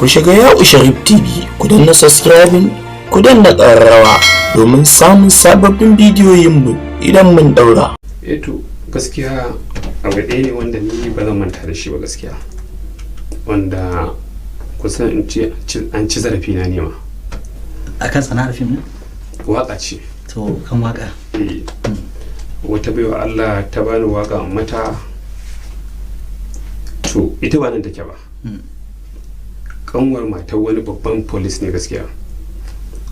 Ku shiga Ya'u Sharif TV, ku danna subscribing, ku danna ƙararrawa domin samun sababbin bidiyoyinmu idan mun daura. To gaskiya abu ɗaya ne wanda ni ba zan manta da shi ba gaskiya, wanda kusan in ce an ci zarafi na nema akan sana'ar fim ne. Waka ce To kan waka wata baiwa Allah ta bani waka mata, to ita ba nan take ba, kanwar matar wani babban polis ne gaskiya,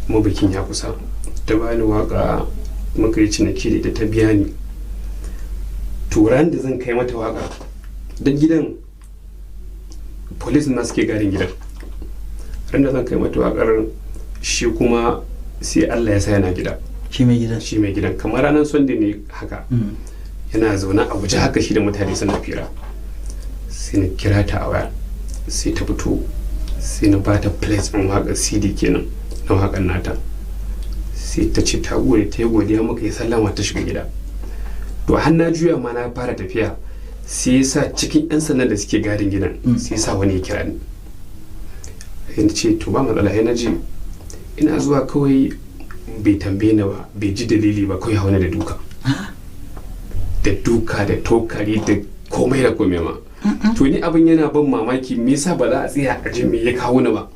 kuma bikin ya kusa. Ta bani waka muka yi ciniki da ita, ta biya ni. Turan da zan kai mata waka don gidan polis na suke garin gidan, ran da zan kai mata wakar shi kuma sai Allah ya sa yana gida. shi mai gidan kamar ranar Sunday ne haka, yana zaune a waje haka shi da mutane suna fira, sai na kira ta a waya, sai ta fito, sai na ba ta place ɗin waƙar CD kenan na waƙar nata, sai ta ce ta gode, ta yi godiya, muka yi sallama, ta shiga gida. To har na juya ma na fara tafiya, sai ya sa cikin 'yan sandan da suke gadin gidan sai ya sa wani ya kira ni, sai na ce to ba matsala. sai na ji ina zuwa, kawai bai tambaye ni ba, bai ji dalili ba, kawai hawa da duka da tokari da komai da komai ma. To ni abin yana ban mamaki, me yasa ba za a tsaya a ji me ya kawo ni ba,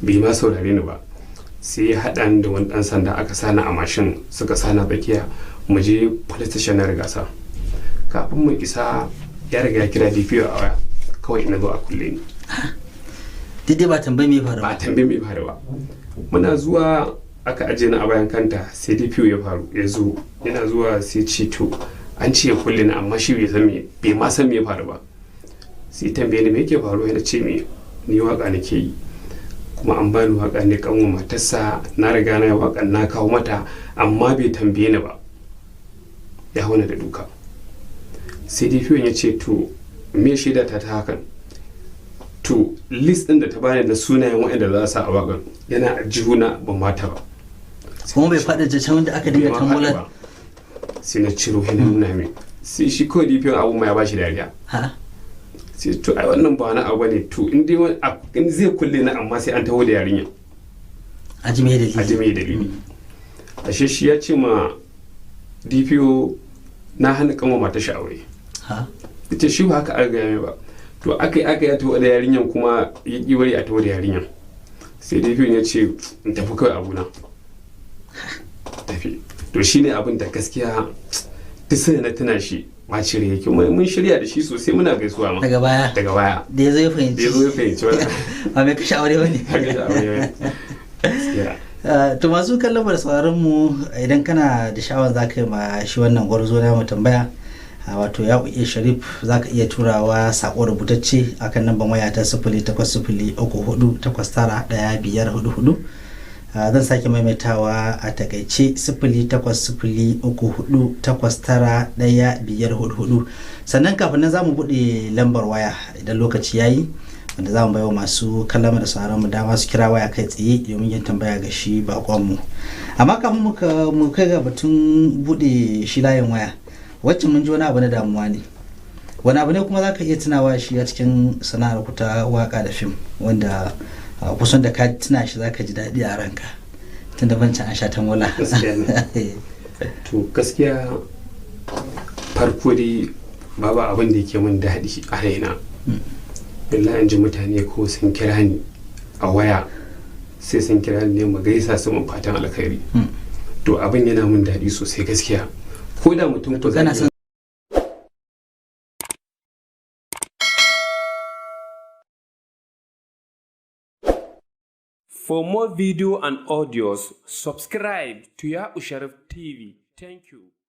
bai ma saurare ni ba. Sai ya haɗa ni da wani ɗan sanda, aka sani a mashin, suka sana tsakiya, mu je police station na Rigasa. Kafin mu isa ya riga ya kira DPO a waya, kawai ina zo a kulle ni. Dai ba tambayi me faru ba tambayi me faru ba. Muna zuwa aka aje ni a bayan kanta, sai DPO ya zo, yana zuwa sai ce to an ce ya kulle ni, amma shi bai ma san me ya faru ba. Sai tambaye ni me yake faruwa, yana ce me ni waka nake yi, kuma an bani waka ne kanwa matarsa, na riga na yi wakan na kawo mata, amma bai tambaye ni ba, ya hauna da duka. Sai DPO ya ce to me shaida ta hakan, to list din da ta bani na sunayen waɗanda za su a wakan yana a jihuna ban mata ba, kuma bai faɗa can wanda aka dinga tambula. Sai na ciro hina nuna mai, sai shi kawai DPO abu ma ya bashi dariya. Sai to ai wannan ba wani abu ne, to in zai kulle na, amma sai an taho da yarinya a ji me dalili. Ashe shi ya ce ma DPO na hana kama mata shi aure. Ita shi ba haka aka gaya mai ba. To aka ya taho da yarinyan, kuma ya ƙi wari a taho da yarinyan. Sai DPO ya ce in tafi kawai abuna, tafi. To shi ne abin da gaskiya duk sai na tuna shi ma cire yake, mun shirya da shi sosai, muna gaisuwa ma daga baya da ya zo ya fahimci ba mai kashe aure ba ne. To masu kallon da sauraron mu, idan kana da sha'awar za ka yi ma shi wannan gwarzo na mu tambaya, wato Ya'u Sharif, za ka iya turawa sako rubutacce akan namban waya ta 0803389154. Zan sake maimaitawa a takaice 0803389154. Sannan kafin nan za mu buɗe lambar waya idan lokaci ya yi, wanda za mu baiwa masu kallon da sauran mu dama su kira waya kai tsaye domin yin tambaya ga shi bakonmu. Amma kafin mu kai ga batun buɗe shi layin waya, wacce mun ji wani abu na damuwa ne, wani abu ne kuma za ka iya tunawa shi a cikin sana'ar ku ta waka da fim, wanda kusan da ka tuna shi za ka ji daɗi a ranka tun da bancan an sha ta mola. To gaskiya farko dai babu abin da yake min daɗi a raina, illa in ji mutane ko sun kira ni a waya, sai sun kira ni ne mu gaisa, su mun fatan alkhairi. To abin yana min daɗi sosai gaskiya, ko da mutum ko zai. For more video and audios, subscribe to Ya'u Sharif TV. Thank you.